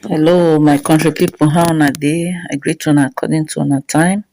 Hello, my country people. How on a day? I greet you according to on a time,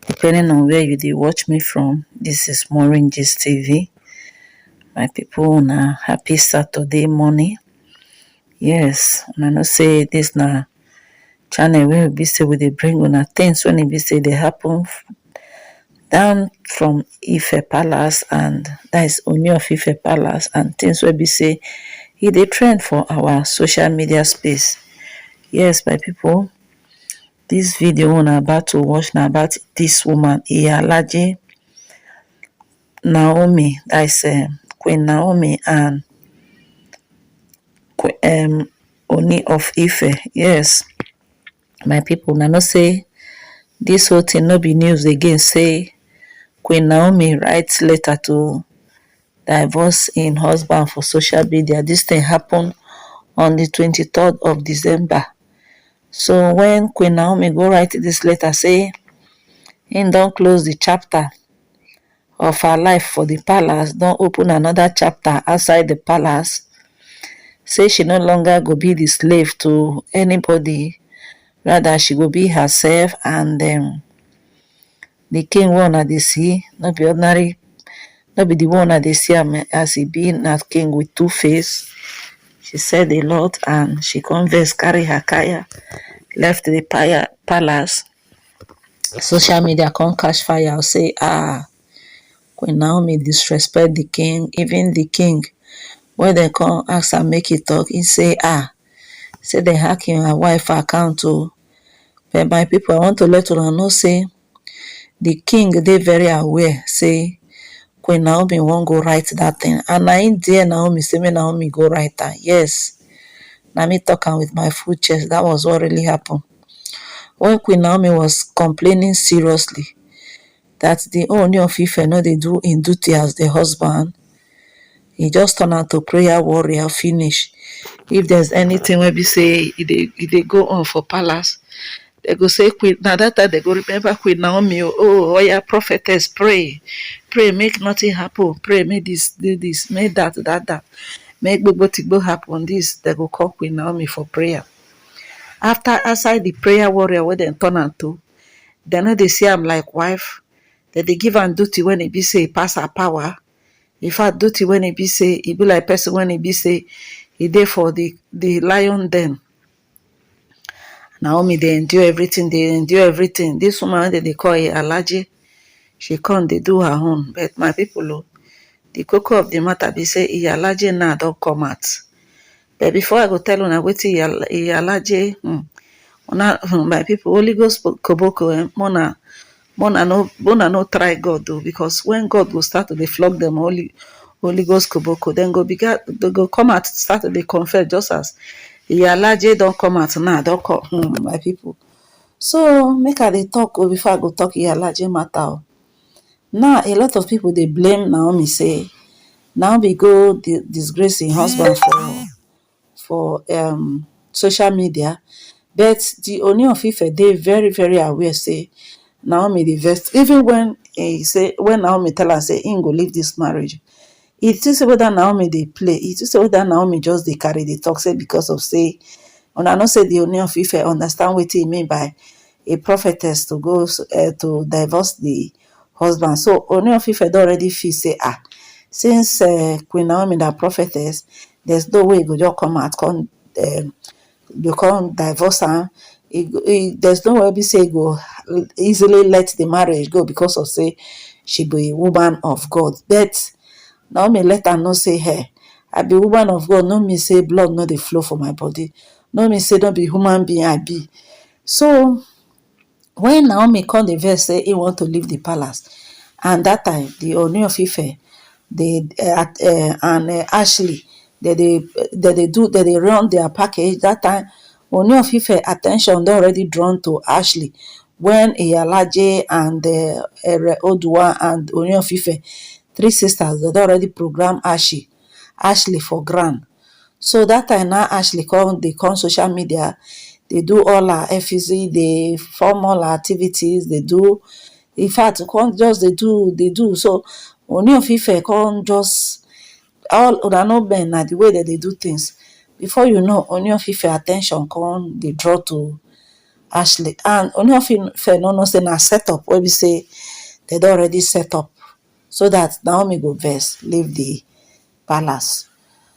depending on where you dey watch me from. This is MAUREEN'S TV. My people, on a happy Saturday morning. Yes, and I know say this na channel where we be say we dey bring on a things when it be say they happen down from Ife Palace, and that is Ooni of Ife Palace, and things wey be say they trend for our social media space. Yes, my people. This video una about to watch na about this woman Iyalaje Naomi, that is Queen Naomi and Ooni of Ife. Yes, my people, una know say this whole thing no be news again. Say Queen Naomi writes letter to divorce im husband for social media. This thing happen on the 23rd of December. So when Queen Naomi go write this letter, say im don close the chapter of her life for the palace, don open another chapter outside the palace, say she no longer go be the slave to anybody, rather she go be herself, and the king wey una dey see no be ordinary, no be the one una dey see am as e be, na king with two face. She said a lot, and she come vex carry her kaya left the palace. Social media come catch fire, say Queen Naomi disrespect the king. Even the king, when they come ask am make e talk, he say say they hack him her wife account o. But my people, I want to let una know say the king dey very aware say Queen Naomi wan go write that thing, and na im dear Naomi say make Naomi go write am. Yes, na me talk am with my full chest. That was what really happened. When Queen Naomi was complaining seriously that the Ooni of Ife no dey do im duty as the husband, he just turn out to prayer warrior finish. If there's anything wey be say e dey go on for palace, they go say Queen, na that time they go remember Queen Naomi. Oh yeah, prophetess, pray make nothing happen, pray make this do this, make that make gbogbo happen. This they go call Queen Naomi for prayer. After outside the prayer warrior wey dem turn am to, they no dey see am like wife. They give am duty when e be say e pass her power. In fact, duty when e be say e be like person when e be say e dey for the lion den. Naomi dey endure everything. This woman wey dey call Iyalaje, she come dey do her own. But my people, the koko of the matter be say Iyalaje now don come out. But before I go tell una wetin Iyalaje, my people, Holy Ghost koboko, mona no try God though, because when God go start to dey flog them Holy Ghost koboko, then they go come out, start to dey confess, just as Iyalaje don come out now, don come, my people. So make I dey talk before I go talk Iyalaje matter. Now a lot of people dey blame Naomi, say Naomi go disgrace im husband for social media, but the Ooni of Ife dey very very aware say Naomi dey vex. Even when Naomi tell her say im go leave this marriage, e think say whether Naomi dey play, e think say whether Naomi just dey carry dey talk, say because of say una know say the Ooni of Ife understand wetin e mean by a prophetess to go to divorce the husband. So Ooni of Ife don already feel say since Queen Naomi na prophetess, there's no way e go just come out come divorce am. There's no way be say e go easily let the marriage go because of say she be a woman of God. But Naomi let her know say, hey, I be woman of God, no mean say blood no dey flow for my body, no mean say no be human being I be. So when Naomi come the verse say he want to leave the palace, and that time the Ooni of Ife and Ashley, they run their package. That time Ooni of Ife attention don already drawn to Ashley, when Iyalaje and Oduwa and Ooni of Ife, three sisters, they don already program Ashley for ground. So that time now Ashley they come social media, they do all her FEC, they form all her activities, they do, in fact, come just they do. So Ooni of Ife come just all una know men na the way that they do things, before you know, Ooni of Ife attention come dey draw to Ashley, and Ooni of Ife no know say na set up wey be say dem don already set up so that Naomi go vex leave the palace.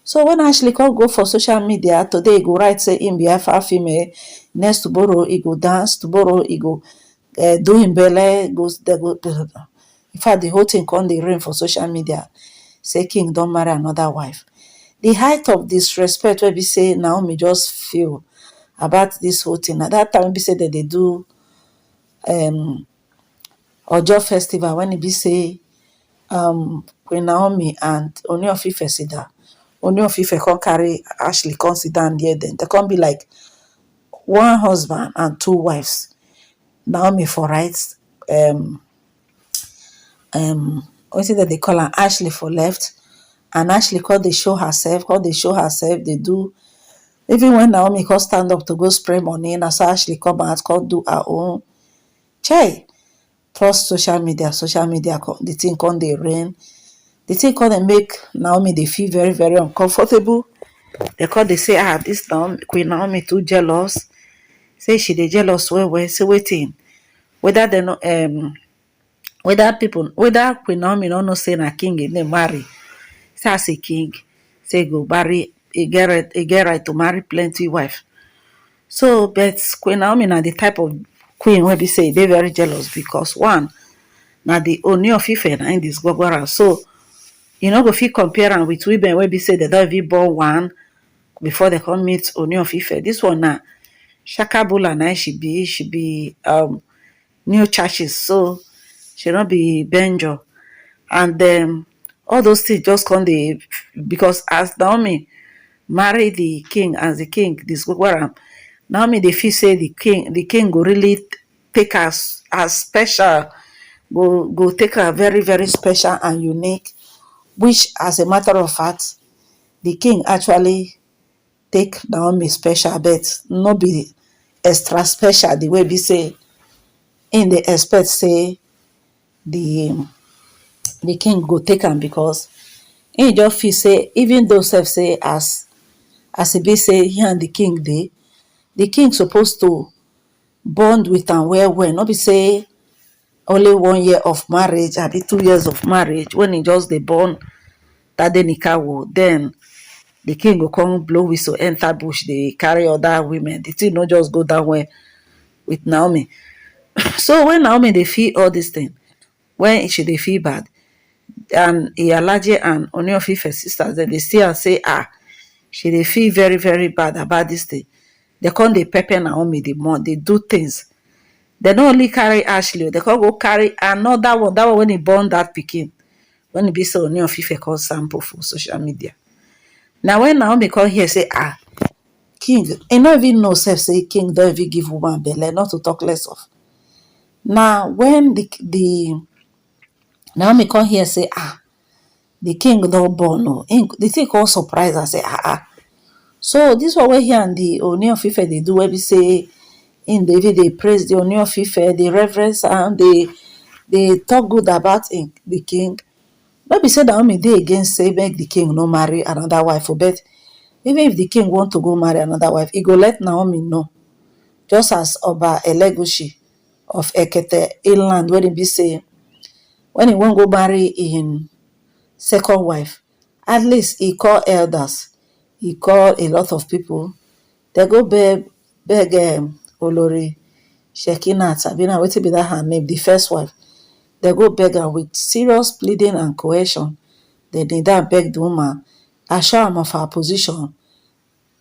So when Ashley come go for social media today, e go write say im be Alpha female, next tomorrow e go dance, tomorrow e go do im belle, in fact the whole thing come dey reign for social media say king don marry another wife. The height of disrespect wey be say Naomi just feel about this whole thing na that time wey be say dem dey do Ojo festival, when e be say Queen Naomi and Ooni of Ife sit down. Ooni of Ife come carry Ashley come sit down there, then they come be like one husband and two wives. Naomi for right, wetin dem dey call am, Ashley for left, and Ashley come dey show herself, dey do. Even when Naomi come stand up to go spray money, na so Ashley come out, come do her own. Chey, plus social media, the thing come dey reign. The thing come dey make Naomi dey feel very, very uncomfortable. They come dey say, this Queen Naomi too jealous. Say she dey jealous well, say wetin, whether they no whether Queen Naomi no know say na king dey marry. Say as a king, say go marry, he get right to marry plenty wife. So, but Queen Naomi na the type of queen wey be say dey very jealous, because one, na the Ooni of Ife na im dis gbogbora. So you no go fit compare am with women wey be say they don even born one before they come meet Ooni of Ife. This one na Shakabula na she be new churches, so she no be Benjo. And all those things just come dey, because as Naomi marry the king, as the king dis gbogbora, Naomi dey feel say the king go really take her as special, go take her very, very special and unique, which as a matter of fact the king actually take Naomi special, but no be extra special the way be say in dey expect say the king go take am, because he just feel say even though sef say as e be say he and the king dey, the king suppose to bond with am well well, no be say only 1 year of marriage abi 2 years of marriage when he just dey born Tadenikawo, then the king go come blow whistle enter bush dey carry other women. The thing no just go that way with Naomi. So when Naomi dey feel all this thing, when she dey feel bad, and Iyalaje and Ooni of Ife sisters, dem dey see am say she dey feel very, very bad about this thing. They come dey pepper Naomi the more, they do things. They no only carry Ashley, they come go carry another one, that one when he born that pikin, when e be say Ooni of Ife come sample for social media. Now when Naomi come hear say king, he no even know sef say king don even give woman belle, not to talk less of. Now when the Naomi come hear say the king don born, the thing come surprise her, say so this one wey he and the Ooni of Ife dey do, wey be say in David dey praise the Ooni of Ife, dey reverence am, dey talk good about the king. No be say Naomi dey against say make the king no marry another wife, but even if the king want to go marry another wife, he go let Naomi know. Just as Oba Elegushi of Ekete inland, when he be say when he wan go marry in second wife, at least he call elders, he call a lot of people. They go beg Olori Shekinat, Sabina, wetin be that her name, the first wife. They go beg her with serious pleading and coercion. They need that beg the woman, assure am of her position,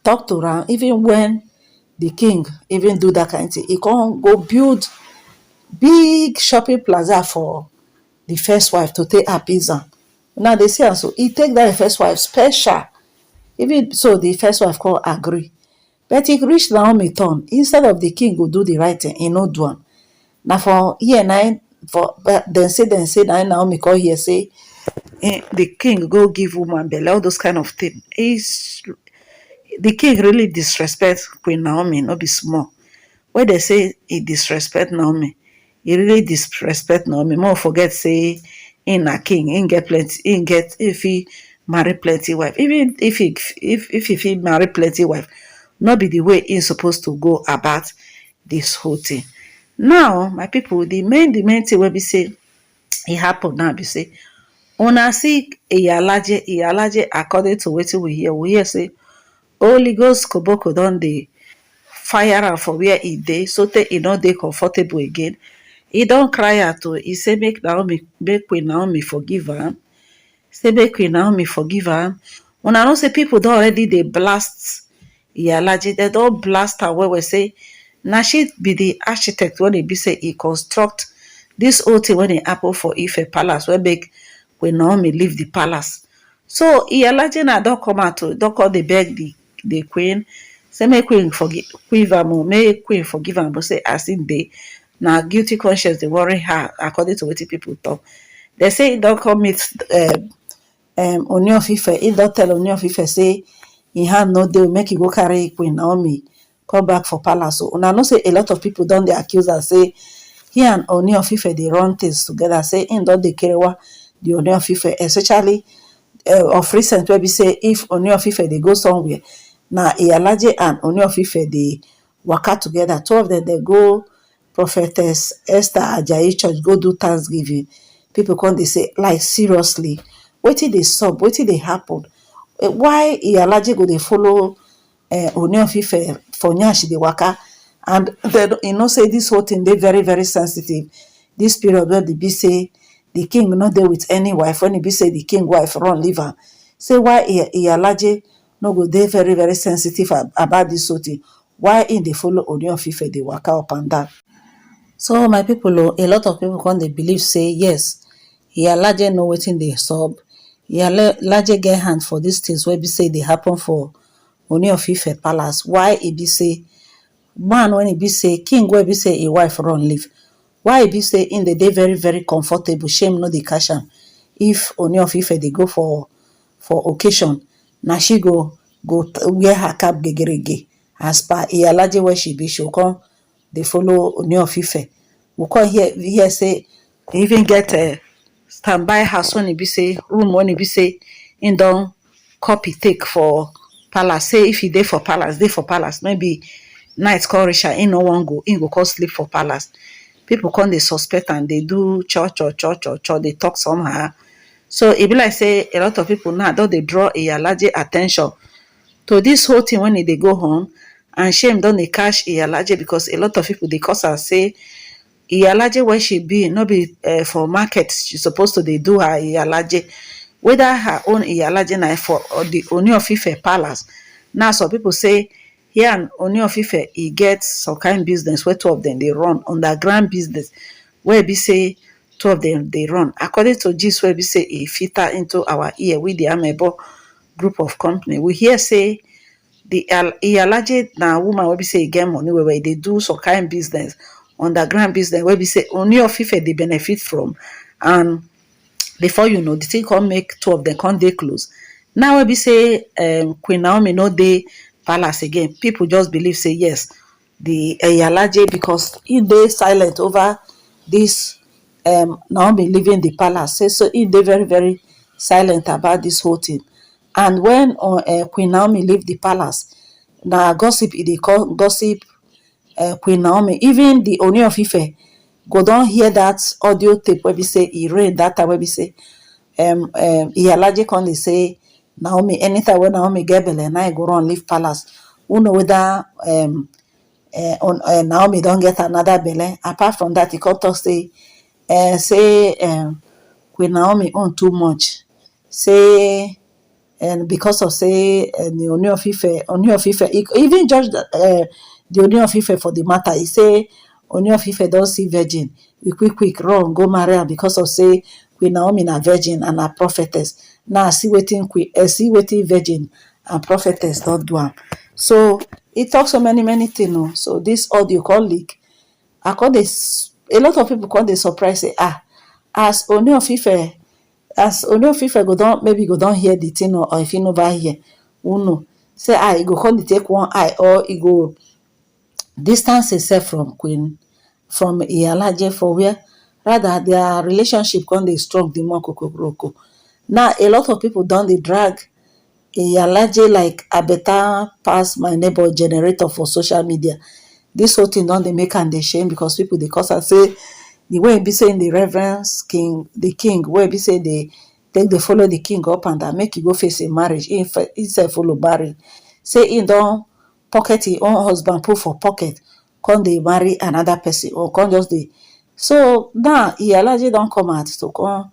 talk to her. Even when the king even do that kind of thing, he can't go build big shopping plaza for the first wife to take appease am. Now they say, so he take that first wife special. Even so, the first wife can't agree. But he reached Naomi turn. Instead of the king go do the right thing, he no do am. Now for here nine, for then say now Naomi call here say the king go give woman belle, all those kind of thing. The king really disrespect Queen Naomi, no be small. When they say he disrespect Naomi, he really disrespect Naomi. More forget say in a king, in get plenty, in get if he marry plenty wife. Even if he fit marry plenty wife, not be the way he's supposed to go about this whole thing. Now, my people, the main thing will be say it happen now be say una see Iyalaje according to wetin we hear say Holy Ghost Koboko don dey fire am for where e dey sotey e no dey comfortable again. E don cry out o, e say make Queen Naomi forgive am. Say make Queen Naomi forgive am. Una know say people don already dey blast Iyalaje. Dem don blast am well well say na she be the architect when e be say e construct this whole thing when e happen for Ife palace wey make Queen Naomi leave the palace. So Iyalaje na don come out o, don come dey beg the queen say make queen forgive am o, make queen forgive am, but say as im dey na guilty conscience dey worry her according to wetin people talk. Dem say e don come meet Ooni of Ife. He don tell Ooni of Ife say im hand no dey, make e go carry Queen Naomi come back for palace. So una know say a lot of people don dey accuse am say he and Ooni of Ife dey run things together, say im don dey kerewa the Ooni of Ife, especially of recent wey be say if Ooni of Ife dey go somewhere, na Iyalaje and Ooni of Ife dey waka together. Two of them dey go Prophetess Esther Ajayi church go do thanksgiving. People come dey say, like, seriously, wetin dey sup, wetin dey happen? Why Iyalaje go dey follow Ooni of Ife for nyash dey waka? And then you know say this whole thing dey very very sensitive. This period wey dey be say the king no dey with any wife, when e be say the king wife run leave am. Say why Iyalaje no go dey very very sensitive about this whole thing? Why im dey follow Ooni of Ife dey waka up and down? So my people, a lot of people come dey believe say yes, Iyalaje know wetin dey sup. Iyalaje get hand for these things wey be say dey happen for Ooni of Ife palace. Why e be say man when e be say king wey be say im wife run leave, why e be say im dey very very comfortable, shame no dey catch am? If Ooni of Ife dey go for occasion, na she go wear her cap gegerege as per Iyalaje wey she be, she go come dey follow Ooni of Ife. We come hear say e even get a standby house when e be say room when e be say im don copy take for palace. Say if e dey for palace, maybe night come reach am, im no wan go, im go come sleep for palace. People come dey suspect am, dey do cho, dey talk somehow. So e be like say a lot of people now don dey draw Iyalaje attention to this whole thing when e dey go on, and shame don dey catch Iyalaje because a lot of people dey cause am say Iyalaje where she be no be for market she supposed to dey do her Iyalaje, whether her own Iyalaje na for the Ooni of Ife palace. Now some people say here and Ooni of Ife e get some kind business where two of them dey run, underground business where be say two of them dey run. According to gist wey be say e filter into our ear with the Amebo group of company, we hear say the Iyalaje na woman wey be say e get money where e dey do some kind business, underground business wey be say Ooni of Ife dey benefit from, and before you know, the thing come make two of them come dey close. Now wey be say Queen Naomi no dey palace again, people just believe say yes, the Iyalaje, because he dey silent over this Naomi leaving the palace, say so he dey very very silent about this whole thing. And when Queen Naomi leave the palace, na gossip e dey call gossip Queen Naomi. Even the Ooni of Ife go don hear that audio tape wey be say e rain that time wey be say Iyalaje come dey say Naomi, anytime when Naomi get belle, na e go run leave palace. Who know whether Naomi don get another belle? Apart from that, e come talk say Queen Naomi own too much. Say because of say the Ooni of Ife, even judge the Ooni of Ife for the matter. He say Ooni of Ife don see virgin, we quick run go marry am because of say Queen Naomi na virgin and na prophetess. Now see wetin virgin and prophetess don do am. So he talk so many things. So this audio come leak. A lot of people come dey surprise say as Ooni of Ife go don maybe go don hear the thing, or if he never hear, who know? Say he go come dey take one eye, or he go distance himself from Iyalaje for where rather their relationship come dey strong the more kokoroko. Now a lot of people don dey drag Iyalaje like I better pass my neighbor generator for social media. This whole thing don dey make am dey shame because people dey cause am say the way e be say the reverence king, the king wey be say dey take dey follow the king up and down make e go face a marriage, he sef follow marry. Say he don pocket him own husband put for pocket, come dey marry another person or come just dey. So now Iyalaje don come out to come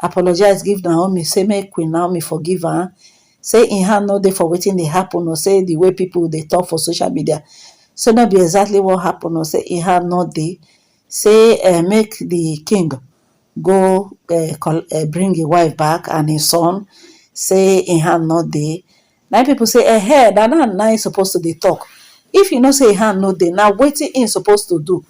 apologize give Naomi, say make Queen Naomi forgive her, say im hand no dey for wetin dey happen, or say the way people dey talk for social media, so no be exactly what happen, or say im hand no dey. Say make the king go bring him wife back and his son, say im hand no dey. Na people say na im suppose to dey talk. If you know say im hand no dey, na wetin im suppose to do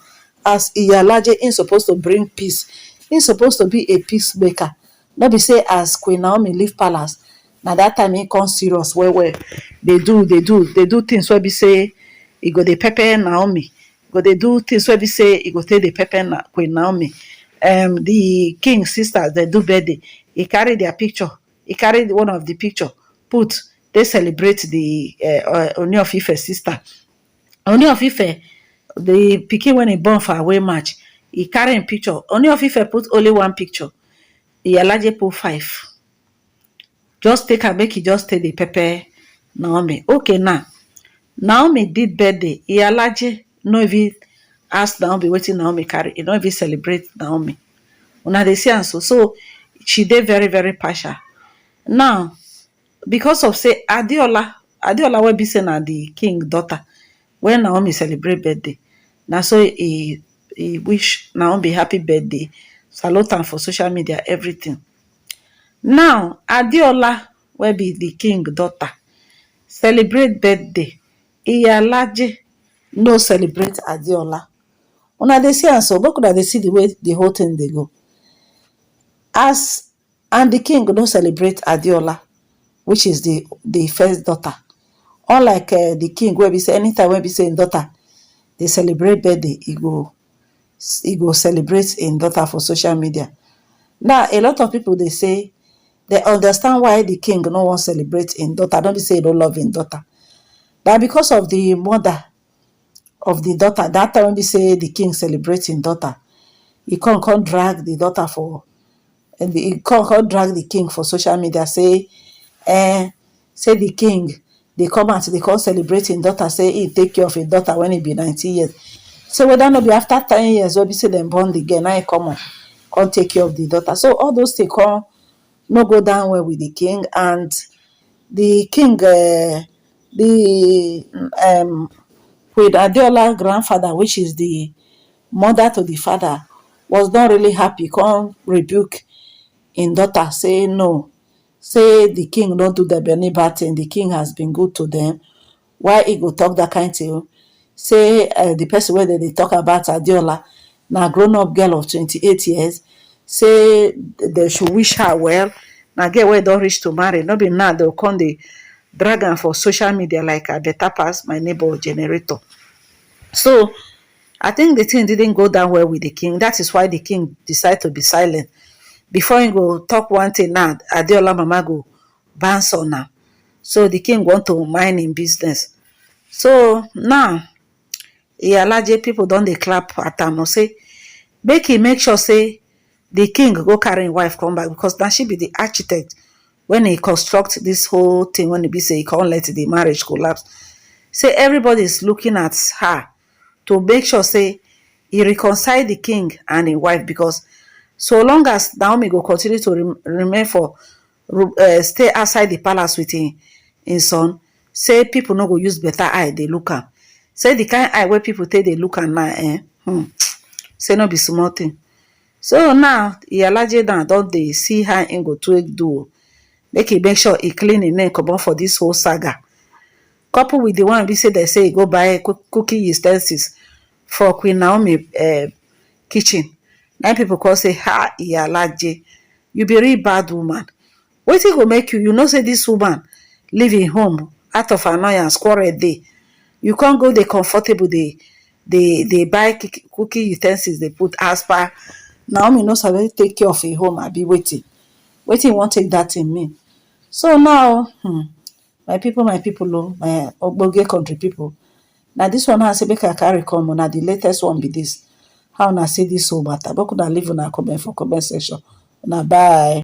as Iyalaje, im suppose to bring peace, im suppose to be a peacemaker. No be say as Queen Naomi leave palace, na that time im come serious well well, dey do things wey be say e go dey pepper Naomi, go dey do things wey be say e go take dey pepper Queen Naomi. The king sisters dem do birthday, e carry their picture, e carry one of the picture put, dey celebrate the Ooni of Ife sister. Ooni of Ife, the pikin when e born for away match, e carry im picture. Ooni of Ife put only one picture, Iyalaje put 5. Just take am make e just take dey pepper Naomi. Okay, now Naomi did birthday, Iyalaje no even ask Naomi wetin Naomi carry, e no even celebrate Naomi. Una dey see am so she dey very very partial. Now because of say Adeola wey be say na the king daughter, when Naomi celebrate birthday, na so he wish Naomi happy birthday, salute am for social media, everything. Now Adeola wey be the king daughter celebrate birthday, Iyalaje no celebrate Adeola. Una dey see am so, make una dey see the way the whole thing dey go. And the king no celebrate Adeola, which is the first daughter. Unlike the king wey be say anytime wey be say im daughter dey celebrate birthday, he go celebrate im daughter for social media. Now a lot of people dey say they understand why the king no wan celebrate im daughter. No be say he no love im daughter, but because of the mother of the daughter, that time when be say the king celebrate im daughter, he come drag the daughter for, and he come drag the king for social media, say the king dey come out, dey come celebrate im daughter, say he take care of im daughter when he be 19 years. So whether no be after 10 years wey be say dem born the girl, now he come take care of the daughter. So all those things come no go down well with the king. And the king, with Adeola grandfather, which is the mother to the father, was not really happy, come rebuke in daughter, say no, say the king don't do them any bad thing, the king has been good to them. Why he go talk that kind thing? Say the person where they talk about Adeola, now grown up girl of 28 years, say they should wish her well. Now girl where don't reach to marry, no be now they'll come the dragon for social media like I better pass my neighbor generator. So I think the thing didn't go down well with the king. That is why the king decided to be silent. Before he go talk one thing, now Adeola mama go bounce on now. So the king want to mind in business. So now Iyalaje people don't they clap at am, say make he make sure say the king go carry him wife come back, because now she be the architect when he construct this whole thing, when he be say he can't let the marriage collapse. Say everybody is looking at her to make sure say he reconcile the king and his wife, because so long as Naomi go continue to remain for stay outside the palace with him son, say people no go use better eye they look am. Say the kind eye where people take they look am now, say no be small thing. So now Iyalaje now don't they see how im go to do, make sure he clean him name come on for this whole saga. Couple with the one we say they say he go buy cooking utensils for Queen Naomi kitchen. Now people call say, ha, Iyalaje, you be real bad woman. Wetin go make you know say this woman live in home out of annoyance, quarrel day. You can't go the comfortable, they buy cooking utensils, they put as per Naomi no sabi take care of a home, I be waiting. wetin you wan take dat thing mean? So now my people oh, my ogbonge country people, na dis one I say make I carry come, na the latest one be dis. How una see dis whole matter? Make una leave una comment for comment section. Una bye.